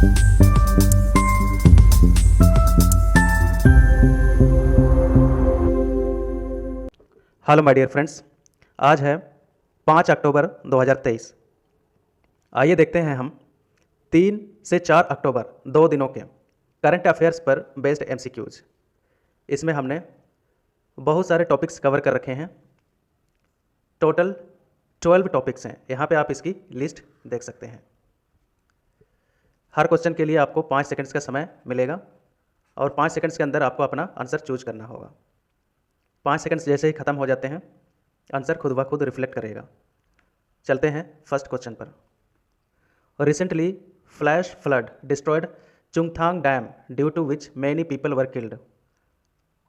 Hello my dear friends, आज है 5 अक्टूबर 2023। आइए देखते हैं हम 3 से 4 अक्टूबर 2 दिनों के करंट अफेयर्स पर बेस्ड एमसीक्यूज। इसमें हमने बहुत सारे टॉपिक्स कवर कर रखे हैं। टोटल 12 टॉपिक्स हैं। यहाँ पे आप इसकी लिस्ट देख सकते हैं। हर क्वेश्चन के लिए आपको 5 सेकंड्स का समय मिलेगा और 5 सेकंड्स के अंदर आपको अपना आंसर चूज करना होगा। 5 सेकंड्स जैसे ही ख़त्म हो जाते हैं, आंसर खुद ब खुद रिफ्लेक्ट करेगा। चलते हैं फर्स्ट क्वेश्चन पर। Recently flash flood destroyed Chungthang dam due to which many people were killed.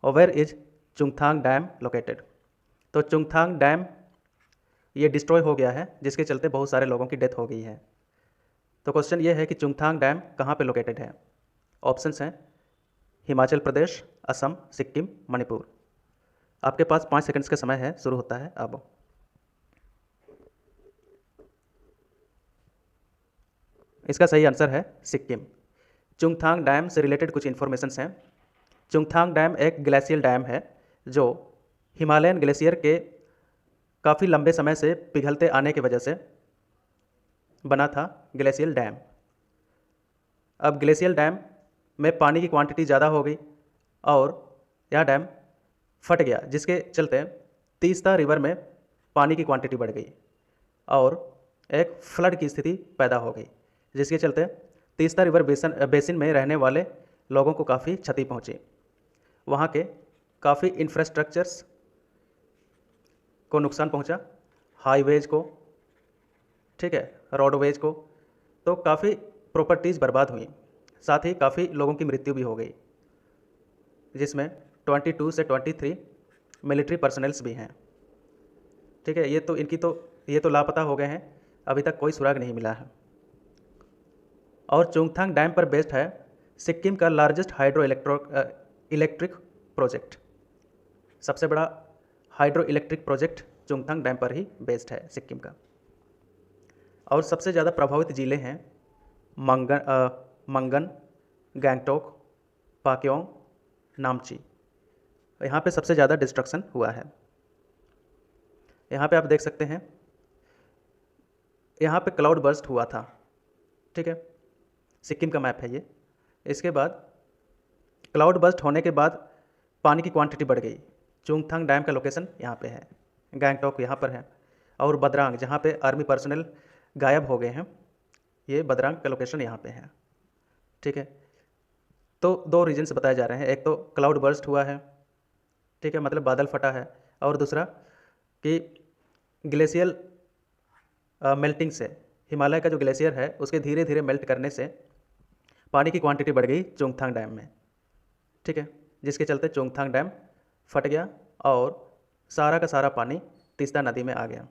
Where is Chungthang dam located. तो चुंगथांग डैम ये डिस्ट्रॉय हो गया है, जिसके चलते बहुत सारे लोगों की डेथ हो गई है। तो क्वेश्चन ये है कि चुंगथांग डैम कहाँ पे लोकेटेड है। ऑप्शंस हैं हिमाचल प्रदेश, असम, सिक्किम, मणिपुर। आपके पास 5 सेकंड्स का समय है, शुरू होता है अब। इसका सही आंसर है सिक्किम। चुंगथांग डैम से रिलेटेड कुछ इन्फॉर्मेशंस हैं। चुंगथांग डैम एक ग्लेशियल डैम है जो हिमालयन ग्लेशियर के काफ़ी लंबे समय से पिघलते आने की वजह से बना था ग्लेशियल डैम। अब ग्लेशियल डैम में पानी की क्वांटिटी ज़्यादा हो गई और यह डैम फट गया, जिसके चलते तीस्ता रिवर में पानी की क्वांटिटी बढ़ गई और एक फ्लड की स्थिति पैदा हो गई, जिसके चलते तीस्ता रिवर बेसिन में रहने वाले लोगों को काफ़ी क्षति पहुंची। वहाँ के काफ़ी इंफ्रास्ट्रक्चर्स को नुकसान पहुंचा, हाईवेज को, ठीक है, रोडवेज को, तो काफ़ी प्रॉपर्टीज़ बर्बाद हुई। साथ ही काफ़ी लोगों की मृत्यु भी हो गई, जिसमें 22 से 23 मिलिट्री पर्सनल्स भी हैं। ठीक है, ये तो लापता हो गए हैं, अभी तक कोई सुराग नहीं मिला है। और चुंगथांग डैम पर बेस्ड है सिक्किम का लार्जेस्ट इलेक्ट्रिक प्रोजेक्ट। सबसे बड़ा hydro electric project Chungthang dam पर ही बेस्ड है सिक्किम का। और सबसे ज़्यादा प्रभावित जिले हैं मंगन, गैंगटोक, पाक्योंग, नामची। यहाँ पे सबसे ज़्यादा डिस्ट्रक्शन हुआ है। यहाँ पे आप देख सकते हैं, यहाँ पे क्लाउड बर्स्ट हुआ था। ठीक है, सिक्किम का मैप है ये। इसके बाद क्लाउड बर्स्ट होने के बाद पानी की क्वांटिटी बढ़ गई। चुंगथांग डैम का लोकेशन यहाँ पे है, गैंगटोक यहाँ पर है, और बदरांग जहाँ पे आर्मी पर्सनल गायब हो गए हैं, ये बदरांग का लोकेशन यहाँ पे है। ठीक है, तो 2 रीजन्स बताए जा रहे हैं। एक तो क्लाउड बर्स्ट हुआ है, ठीक है, मतलब बादल फटा है, और दूसरा कि ग्लेशियल मेल्टिंग से, हिमालय का जो ग्लेशियर है उसके धीरे धीरे मेल्ट करने से पानी की क्वांटिटी बढ़ गई चुंगथांग डैम में। ठीक है, जिसके चलते चुंगथांग डैम फट गया और सारा का सारा पानी तीस्ता नदी में आ गया।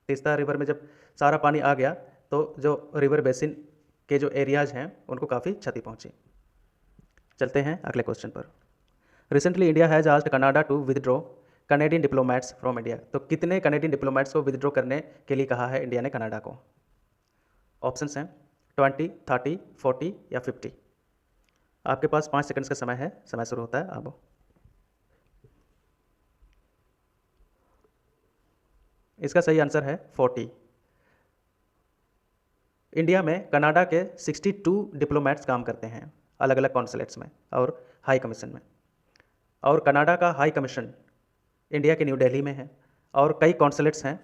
तीस्ता रिवर में जब सारा पानी आ गया तो जो रिवर बेसिन के जो एरियाज़ हैं उनको काफ़ी क्षति पहुंची। चलते हैं अगले क्वेश्चन पर। Recently India has asked Canada to withdraw Canadian diplomats from India. तो कितने कनेडियन डिप्लोमेट्स को विदड्रॉ करने के लिए कहा है इंडिया ने कनाडा को। ऑप्शंस हैं 20, 30, 40 या 50। आपके पास 5 सेकंड्स का समय है, समय शुरू होता है अब। इसका सही आंसर है 40। इंडिया में कनाडा के 62 डिप्लोमेट्स काम करते हैं अलग अलग कॉन्सुलेट्स में और हाई कमीशन में। और कनाडा का हाई कमीशन इंडिया के न्यू दिल्ली में है, और कई कॉन्सुलेट्स हैं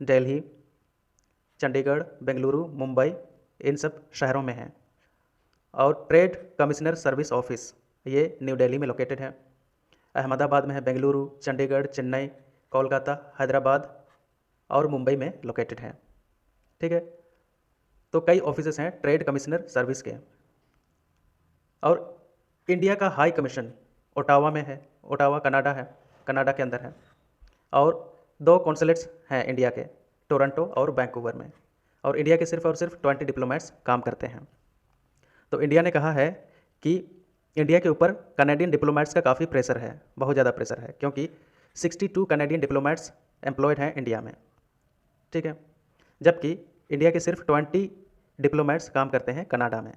दिल्ली, चंडीगढ़, बेंगलुरु, मुंबई, इन सब शहरों में हैं। और ट्रेड कमिश्नर सर्विस ऑफिस ये न्यू दिल्ली में लोकेटेड है, अहमदाबाद में है, बेंगलुरु, चंडीगढ़, चेन्नई, कोलकाता, हैदराबाद और मुंबई में लोकेटेड है। ठीक है, तो कई ऑफिसेस हैं ट्रेड कमिश्नर सर्विस के। और इंडिया का हाई कमीशन ओटावा में है, ओटावा कनाडा है, कनाडा के अंदर है। और 2 कॉन्सुलेट्स हैं इंडिया के, टोरंटो और वैंकूवर में। और इंडिया के सिर्फ और सिर्फ 20 डिप्लोमेट्स काम करते हैं। तो इंडिया ने कहा है कि इंडिया के ऊपर कनेडियन डिप्लोमेट्स का काफ़ी प्रेशर है, बहुत ज़्यादा प्रेशर है, क्योंकि 62 कनेडियन डिप्लोमेट्स एम्प्लॉयड हैं इंडिया में। ठीक है, जबकि इंडिया के सिर्फ 20 डिप्लोमेट्स काम करते हैं कनाडा में।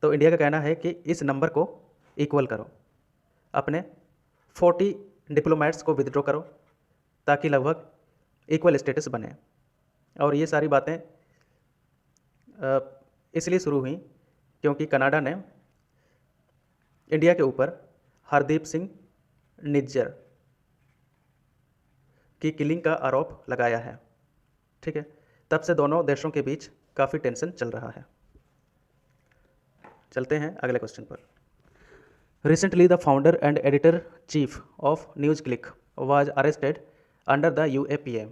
तो इंडिया का कहना है कि इस नंबर को इक्वल करो, अपने 40 डिप्लोमेट्स को विदड्रॉ करो ताकि लगभग इक्वल स्टेटस बने। और ये सारी बातें इसलिए शुरू हुई क्योंकि कनाडा ने इंडिया के ऊपर हरदीप सिंह निज्जर की किलिंग का आरोप लगाया है। ठीक है, तब से दोनों देशों के बीच काफ़ी टेंशन चल रहा है। चलते हैं अगले क्वेश्चन पर। Recently the founder and editor chief of news click was arrested under the UAPA,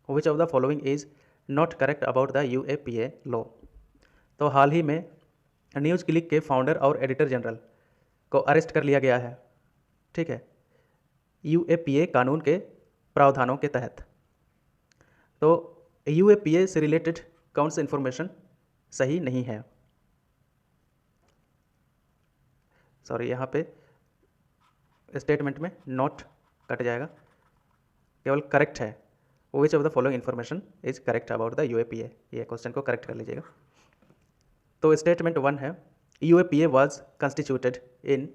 which of the following is not correct about the UAPA law. तो हाल ही में न्यूज़ क्लिक के फाउंडर और एडिटर जनरल को arrest कर लिया गया है। ठीक है, UAPA कानून के प्रावधानों के तहत। तो UAPA से रिलेटेड कौन सा इन्फॉर्मेशन सही नहीं है, सॉरी यहाँ पे स्टेटमेंट में नॉट कट जाएगा, केवल करेक्ट है। विच of the following information is correct about the UAPA, ये क्वेश्चन को करेक्ट कर लीजिएगा। तो स्टेटमेंट 1 है UAPA वाज कंस्टिट्यूटेड इन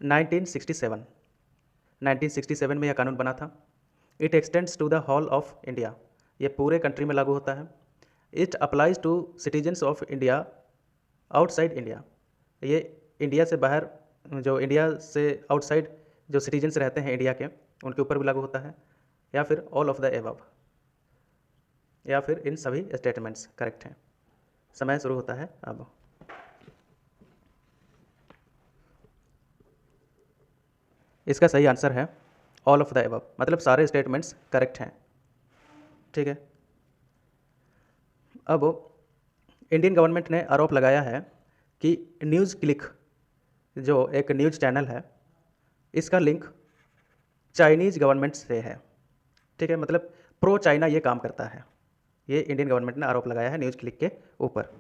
1967। 1967 में यह कानून बना था। It extends to the whole of India, ये पूरे कंट्री में लागू होता है। It applies to citizens of India outside India, ये इंडिया से बाहर, जो इंडिया से आउटसाइड जो सिटीजन्स रहते हैं इंडिया के, उनके ऊपर भी लागू होता है, या फिर ऑल ऑफ द एबव, या फिर इन सभी स्टेटमेंट्स करेक्ट हैं। समय शुरू होता है अब। इसका सही आंसर है ऑल ऑफ द एबव, मतलब सारे स्टेटमेंट्स करेक्ट हैं। ठीक है, अब इंडियन गवर्नमेंट ने आरोप लगाया है कि न्यूज़ क्लिक जो एक न्यूज़ चैनल है, इसका लिंक चाइनीज़ गवर्नमेंट से है। ठीक है, मतलब प्रो चाइना ये काम करता है, ये इंडियन गवर्नमेंट ने आरोप लगाया है न्यूज़ क्लिक के ऊपर।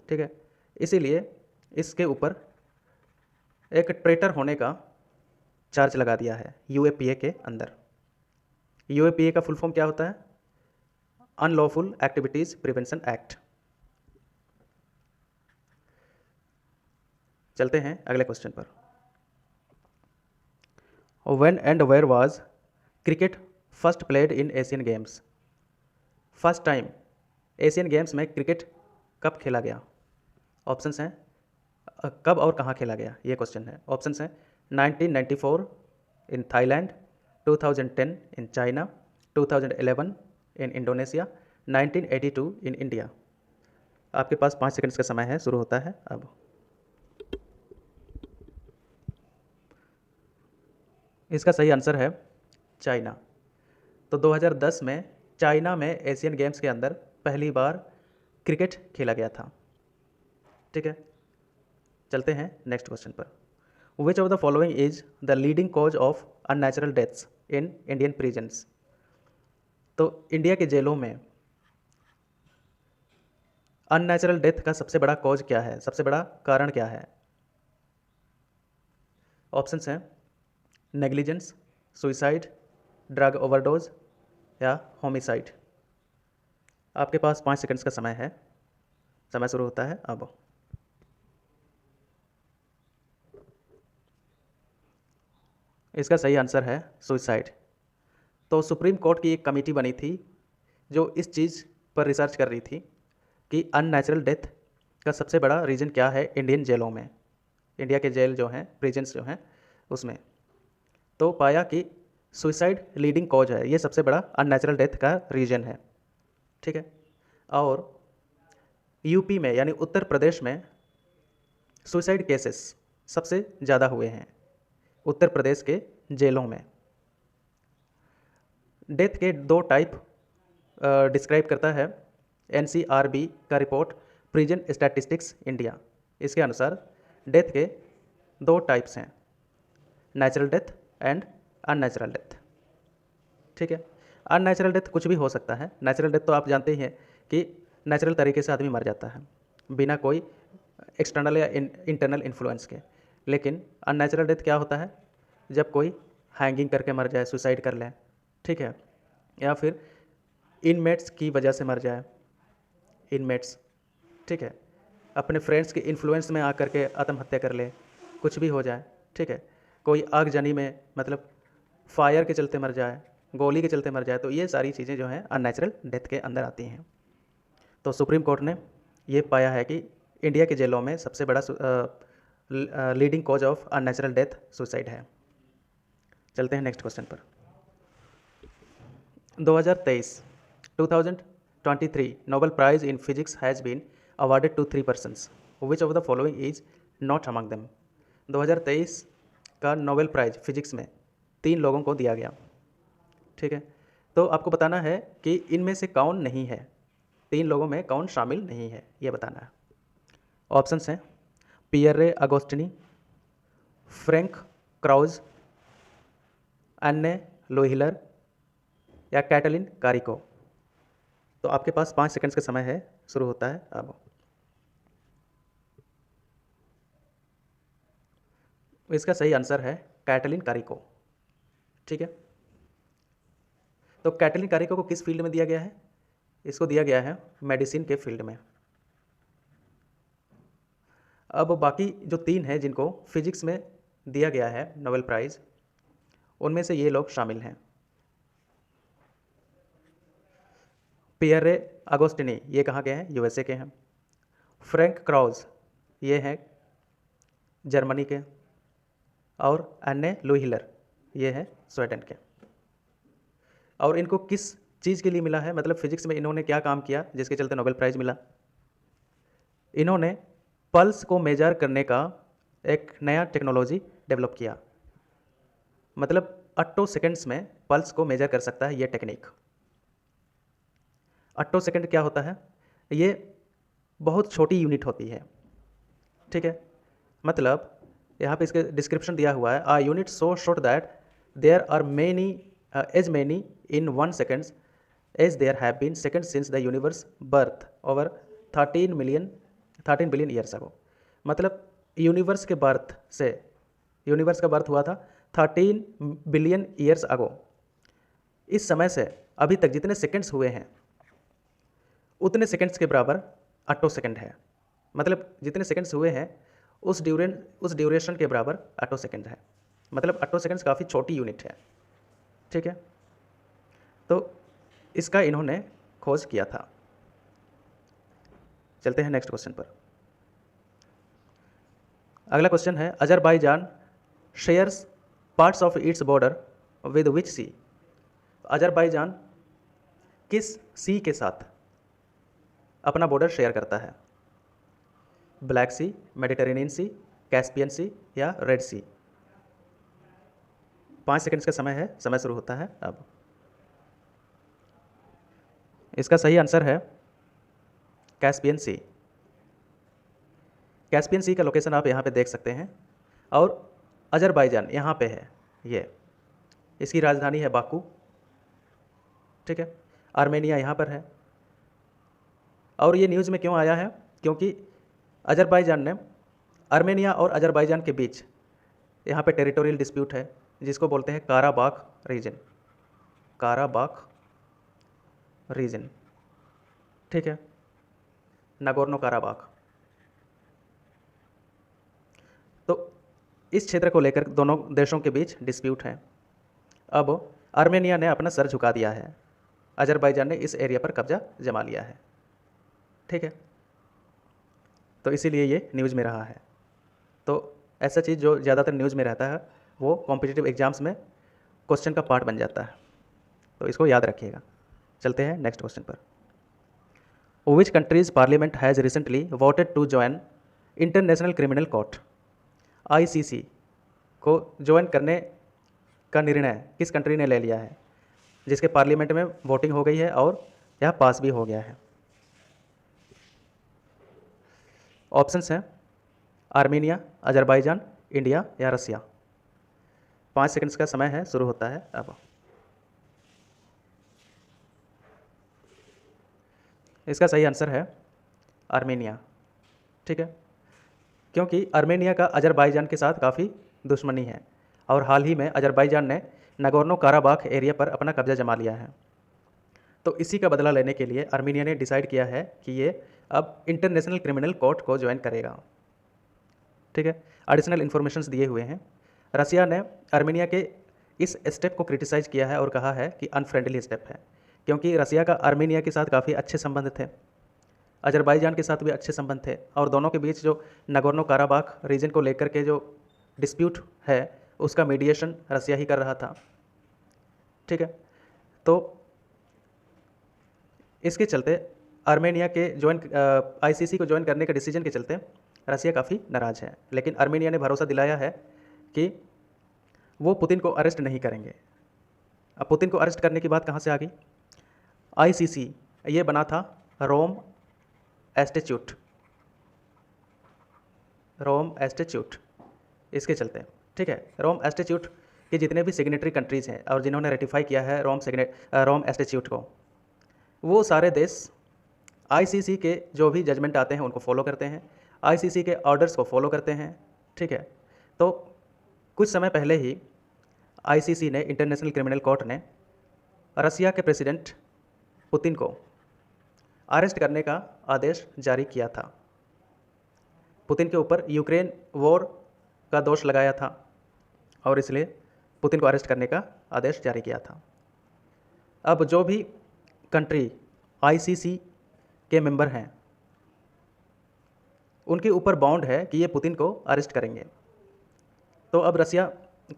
ठीक है, इसीलिए इसके ऊपर एक ट्रेटर होने का चार्ज लगा दिया है UAPA के अंदर। UAPA का फुल फॉर्म क्या होता है? Unlawful activities prevention act. चलते हैं अगले क्वेश्चन पर। When and where was cricket first played in Asian games. First time Asian games में क्रिकेट कब खेला गया? ऑप्शंस हैं, कब और कहाँ खेला गया, ये क्वेश्चन है। ऑप्शंस हैं 1994 in Thailand, 2010 in China, 2011 in Indonesia, 1982 in India. आपके पास 5 सेकंड्स का समय है, शुरू होता है अब। इसका सही आंसर है चाइना। तो 2010 में चाइना में एशियन गेम्स के अंदर पहली बार क्रिकेट खेला गया था। ठीक है, चलते हैं नेक्स्ट क्वेश्चन पर। विच of the following is the leading cause of unnatural deaths in Indian prisons. तो इंडिया के जेलों में अननेचुरल डेथ का सबसे बड़ा कॉज क्या है, सबसे बड़ा कारण क्या है? ऑप्शंस हैं नेग्लिजेंस, सुइसाइड, ड्रग ओवरडोज या होमिसाइड। आपके पास 5 सेकंड्स का समय है, समय शुरू होता है अब। इसका सही आंसर है सुइसाइड। तो सुप्रीम कोर्ट की एक कमेटी बनी थी जो इस चीज़ पर रिसर्च कर रही थी कि अननेचुरल डेथ का सबसे बड़ा रीज़न क्या है इंडियन जेलों में, इंडिया के जेल जो हैं, प्रिजन्स जो हैं उसमें। तो पाया कि सुइसाइड लीडिंग कॉज है, ये सबसे बड़ा अननेचुरल डेथ का रीज़न है। ठीक है, और यूपी में यानी उत्तर प्रदेश में सुइसाइड केसेस सबसे ज़्यादा हुए हैं उत्तर प्रदेश के जेलों में। डेथ के 2 टाइप डिस्क्राइब करता है NCRB का रिपोर्ट प्रिजन स्टैटिस्टिक्स इंडिया। इसके अनुसार डेथ के 2 टाइप्स हैं, natural death and unnatural death. ठीक है, अननेचुरल डेथ कुछ भी हो सकता है। नेचुरल डेथ तो आप जानते ही हैं कि नेचुरल तरीके से आदमी मर जाता है बिना कोई एक्सटर्नल या इंटरनल इन्फ्लुएंस के। लेकिन अननेचुरल डेथ क्या होता है? जब कोई हैंगिंग करके मर जाए, सुसाइड कर ले, ठीक है, या फिर इनमेट्स की वजह से मर जाए, इनमेट्स ठीक है, अपने फ्रेंड्स के इन्फ्लुएंस में आकर के आत्महत्या कर ले, कुछ भी हो जाए, ठीक है, कोई आगजनी में मतलब फायर के चलते मर जाए, गोली के चलते मर जाए, तो ये सारी चीज़ें जो हैं अननेचुरल डेथ के अंदर आती हैं। तो सुप्रीम कोर्ट ने ये पाया है कि इंडिया के जेलों में सबसे बड़ा leading cause of unnatural death suicide है। चलते हैं नेक्स्ट क्वेश्चन पर। 2023 Nobel prize in physics has been awarded to 3 persons. Which of the following is not among them? 2023 का नोबेल प्राइज फिजिक्स में 3 लोगों को दिया गया, ठीक है। तो आपको बताना है कि इनमें से कौन नहीं है, 3 लोगों में कौन शामिल नहीं है, ये बताना है। ऑप्शंस हैं पियरे अगोस्टिनी, फ्रैंक क्राउज, अन्ने लोहिलर या कैटलिन कारिको। तो आपके पास 5 सेकंड्स का समय है, शुरू होता है अब। इसका सही आंसर है कैटलिन कारिको, ठीक है। तो कैटलिन कारिको को किस फील्ड में दिया गया है? इसको दिया गया है मेडिसिन के फील्ड में। अब बाकी जो 3 हैं जिनको फिजिक्स में दिया गया है नोबेल प्राइज़, उनमें से ये लोग शामिल हैं। पियरे अगोस्टिनी ये कहाँ के हैं? यूएसए के हैं। फ्रैंक क्राउज ये हैं जर्मनी के, और अन्ने लुहिलर ये हैं स्वीडन के। और इनको किस चीज़ के लिए मिला है, मतलब फिजिक्स में इन्होंने क्या काम किया जिसके चलते नोबेल प्राइज़ मिला? इन्होंने पल्स को मेजर करने का एक नया टेक्नोलॉजी डेवलप किया, मतलब अट्टो सेकेंड्स में पल्स को मेजर कर सकता है ये टेक्निक। अट्टो सेकेंड क्या होता है? ये बहुत छोटी यूनिट होती है, ठीक है। मतलब यहाँ पे इसके डिस्क्रिप्शन दिया हुआ है, a unit so short that there are many as many in 1 seconds as there have been second since the universe birth over 13 billion years ago. मतलब यूनिवर्स के बर्थ से, यूनिवर्स का बर्थ हुआ था 13 बिलियन ईयर्स अगो। इस समय से अभी तक जितने सेकेंड्स हुए हैं उतने सेकेंड्स के बराबर अट्टो सेकेंड है। मतलब जितने सेकेंड्स हुए हैं उस ड्यूरेशन के बराबर अट्टो सेकेंड है। मतलब अट्टो सेकेंड्स काफ़ी छोटी यूनिट है, ठीक है। तो इसका इन्होंने खोज किया था। चलते हैं नेक्स्ट क्वेश्चन पर। अगला क्वेश्चन है Azerbaijan shares parts of its border with which sea? Azerbaijan किस सी के साथ अपना बॉर्डर शेयर करता है? Black Sea, Mediterranean Sea, Caspian Sea या रेड सी? 5 सेकंड्स का समय है, समय शुरू होता है अब। इसका सही आंसर है कैस्पियन सी। कैस्पियन सी का लोकेशन आप यहाँ पे देख सकते हैं, और अजरबैजान यहाँ पे है, ये इसकी राजधानी है बाकू, ठीक है। आर्मेनिया यहाँ पर है। और ये न्यूज़ में क्यों आया है? क्योंकि अजरबैजान ने, आर्मेनिया और अजरबैजान के बीच यहाँ पे टेरिटोरियल डिस्प्यूट है जिसको बोलते हैं काराबाख रीजन, काराबाख रीजन, ठीक है, नागोर्नो काराबाख। तो इस क्षेत्र को लेकर दोनों देशों के बीच डिस्प्यूट है। अब आर्मेनिया ने अपना सर झुका दिया है, अजरबैजान ने इस एरिया पर कब्जा जमा लिया है, ठीक है। तो इसीलिए ये न्यूज़ में रहा है। तो ऐसा चीज़ जो ज़्यादातर न्यूज़ में रहता है वो कॉम्पिटिटिव एग्जाम्स में क्वेश्चन का पार्ट बन जाता है, तो इसको याद रखिएगा। चलते हैं नेक्स्ट क्वेश्चन पर। Which countries parliament has recently voted to join International Criminal Court? ICC को ज्वाइन करने का निर्णय किस कंट्री ने ले लिया है, जिसके पार्लियामेंट में वोटिंग हो गई है और यह पास भी हो गया है? ऑप्शंस हैं आर्मेनिया, अजरबैजान, इंडिया या रसिया। 5 सेकंड्स का समय है, शुरू होता है अब। इसका सही आंसर है आर्मेनिया, ठीक है। क्योंकि आर्मेनिया का अजरबैजान के साथ काफ़ी दुश्मनी है, और हाल ही में अजरबैजान ने नगोर्नो काराबाख एरिया पर अपना कब्जा जमा लिया है। तो इसी का बदला लेने के लिए आर्मीनिया ने डिसाइड किया है कि ये अब इंटरनेशनल क्रिमिनल कोर्ट को ज्वाइन करेगा। ठीक है, एडिशनल इन्फॉर्मेशंस दिए हुए हैं। रसिया ने आर्मीनिया के इस स्टेप को क्रिटिसाइज किया है और कहा है कि अनफ्रेंडली स्टेप है, क्योंकि रसिया का आर्मीनिया के साथ काफ़ी अच्छे संबंध थे, अजरबैजान के साथ भी अच्छे संबंध थे, और दोनों के बीच जो नगोर्नो काराबाख रीजन को लेकर के जो डिस्प्यूट है उसका मीडिएशन रसिया ही कर रहा था। ठीक है, तो इसके चलते आर्मेनिया के आईसीसी को ज्वाइन करने के डिसीजन के चलते रसिया काफ़ी नाराज़ है, लेकिन आर्मेनिया ने भरोसा दिलाया है कि वो पुतिन को अरेस्ट नहीं करेंगे। अब पुतिन को अरेस्ट करने की बात कहाँ से आ गई? आईसीसी ये बना था रोम एस्टेच्यूट इसके चलते। ठीक है, रोम एस्टेच्यूट के जितने भी सिग्नेटरी कंट्रीज़ हैं और जिन्होंने रेटिफाई किया है रोम एस्टेच्यूट को, वो सारे देश आईसीसी के जो भी जजमेंट आते हैं उनको फॉलो करते हैं, आईसीसी के ऑर्डर्स को फॉलो करते हैं। ठीक है, तो कुछ समय पहले ही आईसीसी ने, इंटरनेशनल क्रिमिनल कोर्ट ने, रसिया के प्रेसिडेंट पुतिन को अरेस्ट करने का आदेश जारी किया था। पुतिन के ऊपर यूक्रेन वॉर का दोष लगाया था और इसलिए पुतिन को अरेस्ट करने का आदेश जारी किया था। अब जो भी कंट्री आईसीसी के मेंबर हैं उनके ऊपर बाउंड है कि ये पुतिन को अरेस्ट करेंगे। तो अब रसिया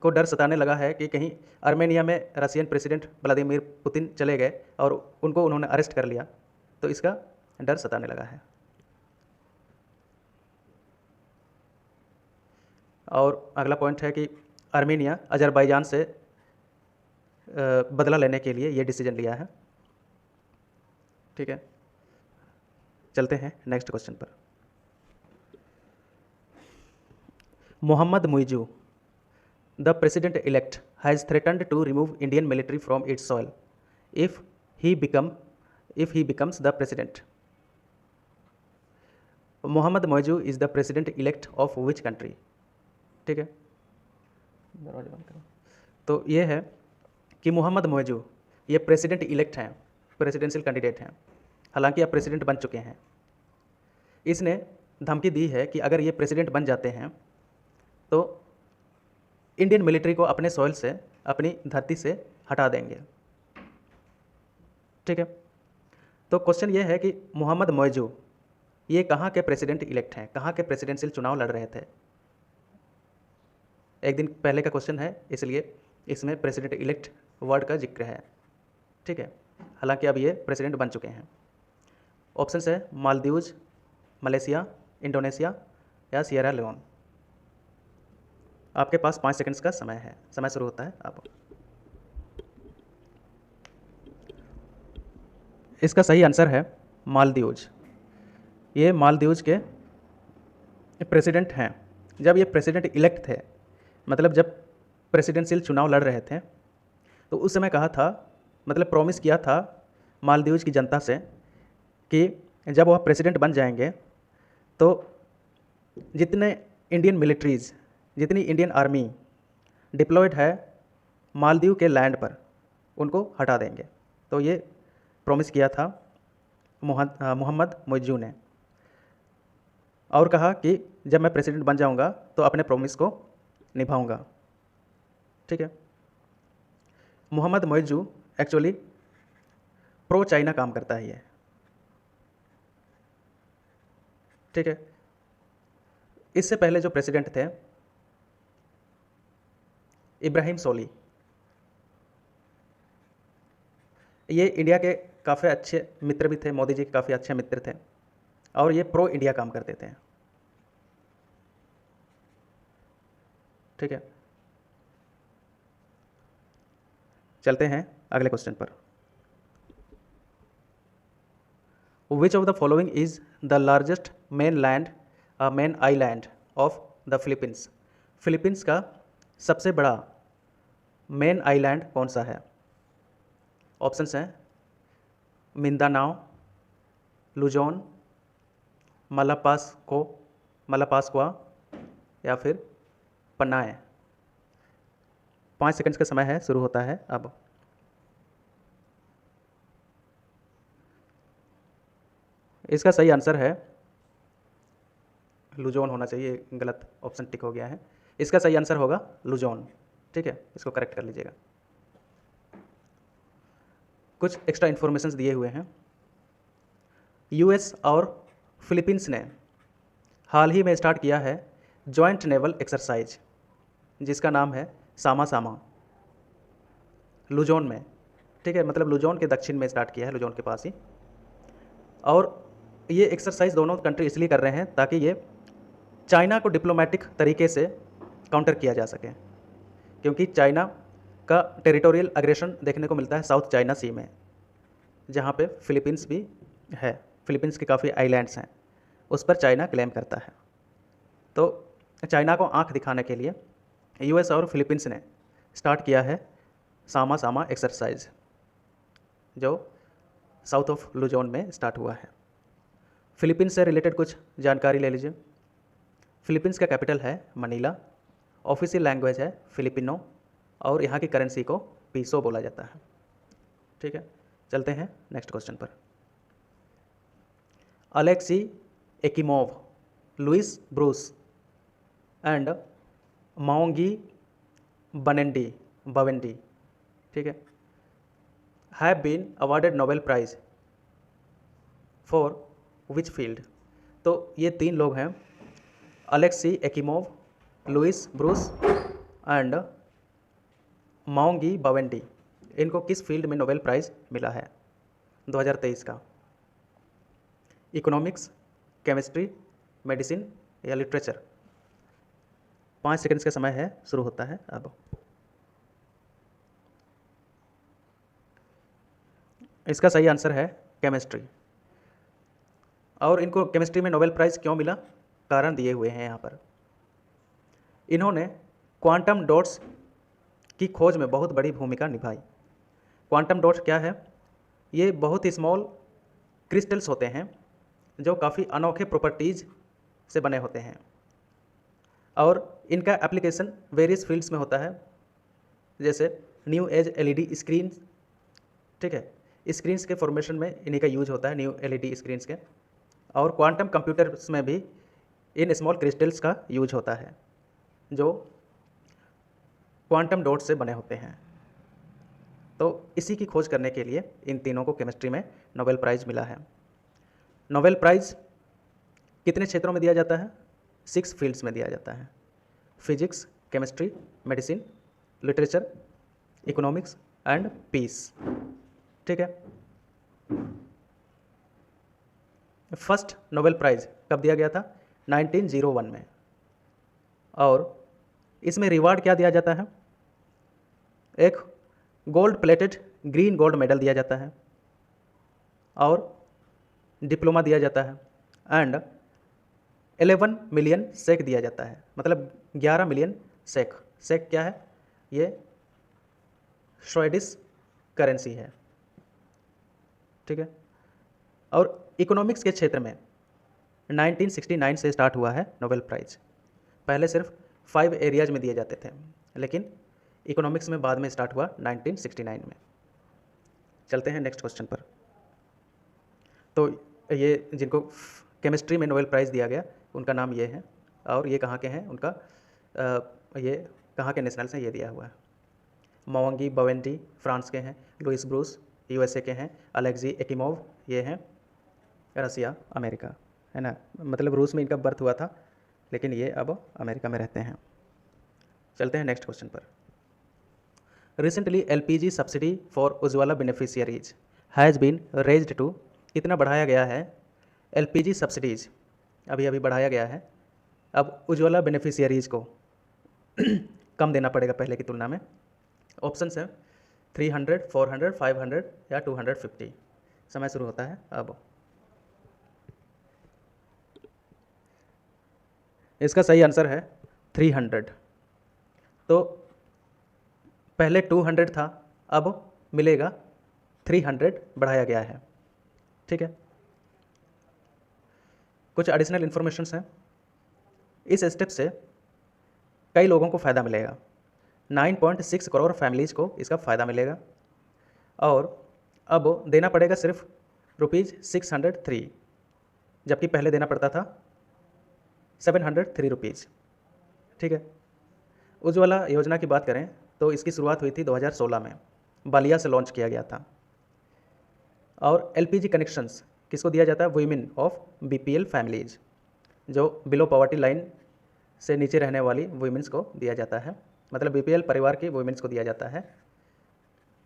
को डर सताने लगा है कि कहीं आर्मेनिया में रशियन प्रेसिडेंट व्लादिमीर पुतिन चले गए और उनको उन्होंने अरेस्ट कर लिया, तो इसका डर सताने लगा है। और अगला पॉइंट है कि आर्मेनिया अजरबैजान से बदला लेने के लिए ये डिसीजन लिया है। ठीक है, चलते हैं नेक्स्ट क्वेश्चन पर। Mohamed Muizzu, the president elect, has threatened to remove Indian military from its soil if he becomes the president. Mohamed Muizzu is the president elect of which country? ठीक है, दरवाजा बंद करो। तो ये है कि मोहम्मद मुइजू ये प्रेसिडेंट इलेक्ट हैं, प्रेसिडेंशियल कैंडिडेट हैं, हालांकि अब प्रेसिडेंट बन चुके हैं। इसने धमकी दी है कि अगर ये प्रेसिडेंट बन जाते हैं तो इंडियन मिलिट्री को अपने सॉइल से, अपनी धरती से हटा देंगे। ठीक है, तो क्वेश्चन ये है कि मोहम्मद मुइजू ये कहाँ के प्रेसिडेंट इलेक्ट हैं, कहाँ के प्रेसिडेंशियल चुनाव लड़ रहे थे? एक दिन पहले का क्वेश्चन है, इसलिए इसमें प्रेसिडेंट इलेक्ट वर्ड का जिक्र है। ठीक है, हालांकि अब ये प्रेसिडेंट बन चुके हैं। ऑप्शन है मालदीव्स, मलेशिया, इंडोनेशिया या सिएरा लियोन। आपके पास 5 सेकंड्स का समय है, समय शुरू होता है अब। इसका सही आंसर है मालदीव्स। ये मालदीव्स के प्रेसिडेंट हैं। जब ये प्रेसिडेंट इलेक्ट थे, मतलब जब प्रेसिडेंशियल चुनाव लड़ रहे थे, तो उस समय कहा था, मतलब प्रॉमिस किया था मालदीव्स की जनता से कि जब वह प्रेसिडेंट बन जाएंगे तो जितने इंडियन मिलिट्रीज़, जितनी इंडियन आर्मी डिप्लॉयड है मालदीव के लैंड पर, उनको हटा देंगे। तो ये प्रॉमिस किया था मोहम्मद मुइजू ने, और कहा कि जब मैं प्रेसिडेंट बन जाऊंगा तो अपने प्रॉमिस को निभाऊंगा। ठीक है, Mohamed Muizzu actually pro China काम करता है ये। ठीक है, इससे पहले जो प्रेसिडेंट थे इब्राहिम सोली, ये इंडिया के काफ़ी अच्छे मित्र भी थे, मोदी जी के काफ़ी अच्छे मित्र थे, और ये प्रो इंडिया काम करते थे। ठीक है, चलते हैं अगले क्वेश्चन पर। विच of the following is the largest main island of the Philippines? Philippines का सबसे बड़ा मेन आइलैंड कौन सा है? ऑप्शंस हैं मिंदानाओ, लुजोन, मलापास्कुआ या फिर पनाए। 5 सेकंड्स का समय है, शुरू होता है अब। इसका सही आंसर है लुजोन होना चाहिए, गलत ऑप्शन टिक हो गया है। इसका सही आंसर होगा लुजोन। ठीक है, इसको करेक्ट कर लीजिएगा। कुछ एक्स्ट्रा इन्फॉर्मेशंस दिए हुए हैं। यूएस और फिलीपींस ने हाल ही में स्टार्ट किया है जॉइंट नेवल एक्सरसाइज, जिसका नाम है सामा सामा, लुजोन में। ठीक है, मतलब लुजोन के दक्षिण में स्टार्ट किया है, लुजोन के पास ही। और ये एक्सरसाइज दोनों कंट्री इसलिए कर रहे हैं ताकि ये चाइना को डिप्लोमेटिक तरीके से काउंटर किया जा सके, क्योंकि चाइना का टेरिटोरियल अग्रेशन देखने को मिलता है साउथ चाइना सी में, जहाँ पे फिलीपींस भी है। फिलीपींस के काफ़ी आइलैंड्स हैं, उस पर चाइना क्लेम करता है। तो चाइना को आंख दिखाने के लिए यूएस और फिलीपींस ने स्टार्ट किया है सामा सामा एक्सरसाइज, जो साउथ ऑफ लुजोन में स्टार्ट हुआ है। फिलीपींस से रिलेटेड कुछ जानकारी ले लीजिए। फिलीपींस का कैपिटल है मनीला, ऑफिशियल लैंग्वेज है फिलिपिनो, और यहाँ की करेंसी को पीसो बोला जाता है। ठीक है, चलते हैं नेक्स्ट क्वेश्चन पर। Alexei Ekimov, Louis Brus and Moungi Bawendi, ठीक है, have been awarded Nobel prize for which field. तो ये तीन लोग हैं, Alexei Ekimov, Louis Brus and Moungi Bawendi. इनको किस फील्ड में नोबेल प्राइज़ मिला है 2023 का? इकोनॉमिक्स, केमिस्ट्री, मेडिसिन या लिटरेचर? 5 सेकंड्स का समय है, शुरू होता है अब। इसका सही आंसर है केमिस्ट्री। और इनको केमिस्ट्री में नोबेल प्राइज़ क्यों मिला, कारण दिए हुए हैं यहाँ पर। इन्होंने क्वांटम डॉट्स की खोज में बहुत बड़ी भूमिका निभाई। क्वांटम डॉट्स क्या है? ये बहुत ही स्मॉल क्रिस्टल्स होते हैं जो काफ़ी अनोखे प्रॉपर्टीज़ से बने होते हैं, और इनका एप्लीकेशन वेरियस फील्ड्स में होता है, जैसे न्यू एज एलईडी स्क्रीन। ठीक है, स्क्रीन्स के फॉर्मेशन में इन्हीं का यूज होता है, न्यू एलईडी स्क्रीन्स के। और क्वांटम कंप्यूटर्स में भी इन स्मॉल क्रिस्टल्स का यूज होता है जो क्वांटम डॉट्स से बने होते हैं। तो इसी की खोज करने के लिए इन तीनों को केमिस्ट्री में नोबेल प्राइज़ मिला है। नोबेल प्राइज़ कितने क्षेत्रों में दिया जाता है? 6 फील्ड्स में दिया जाता है, physics, chemistry, medicine, literature, economics and peace. ठीक है, फर्स्ट नोबेल प्राइज़ कब दिया गया था? 1901 में। और इसमें रिवार्ड क्या दिया जाता है? एक gold plated green gold medal दिया जाता है, और डिप्लोमा दिया जाता है, एंड 11 मिलियन सेक दिया जाता है, मतलब 11 मिलियन सेक। सेक क्या है? ये स्वीडिश करेंसी है। ठीक है, और इकोनॉमिक्स के क्षेत्र में 1969 से स्टार्ट हुआ है नोबेल प्राइज़। पहले सिर्फ 5 एरियाज में दिए जाते थे, लेकिन इकोनॉमिक्स में बाद में स्टार्ट हुआ 1969 में। चलते हैं नेक्स्ट क्वेश्चन पर। तो ये जिनको केमिस्ट्री में नोबेल प्राइज़ दिया गया उनका नाम ये है, और ये कहाँ के हैं, उनका ये कहाँ के नेशनल्स हैं ये दिया हुआ है। माओंगी बवेंडी फ्रांस के हैं, लुइस ब्रूस यूएसए के हैं, अलेक्सी एकिमोव ये हैं रसिया अमेरिका, है ना, मतलब रूस में इनका बर्थ हुआ था, लेकिन ये अब अमेरिका में रहते हैं। चलते हैं नेक्स्ट क्वेश्चन पर। Recently LPG subsidy for Ujjwala beneficiaries has been raised to, कितना बढ़ाया गया है एलपीजी सब्सिडीज? अभी अभी बढ़ाया गया है। अब उज्ज्वला बेनिफिशियरीज को कम देना पड़ेगा पहले की तुलना में। ऑप्शंस हैं 300, 400, 500 या 250। समय शुरू होता है अब। इसका सही आंसर है 300। तो पहले 200 था, अब मिलेगा 300, बढ़ाया गया है। ठीक है, कुछ एडिशनल इन्फॉर्मेशंस हैं। इस स्टेप से कई लोगों को फ़ायदा मिलेगा। 9.6 करोड़ फैमिलीज़ को इसका फ़ायदा मिलेगा, और अब देना पड़ेगा सिर्फ ₹603। जबकि पहले देना पड़ता था 703 रुपीज़। ठीक है। उज्ज्वला योजना की बात करें तो इसकी शुरुआत हुई थी 2016 में, बलिया से लॉन्च किया गया था। और एलपीजी कनेक्शंस किसको दिया जाता है? वुमेन ऑफ बीपीएल फैमिलीज, जो बिलो पॉवर्टी लाइन से नीचे रहने वाली वुमेन्स को दिया जाता है, मतलब बीपीएल परिवार की वुमेन्स को दिया जाता है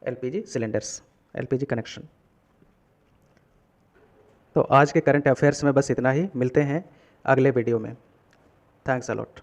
एलपीजी सिलेंडर्स, एलपीजी कनेक्शन। तो आज के करंट अफेयर्स में बस इतना ही, मिलते हैं अगले वीडियो में। Thanks a lot.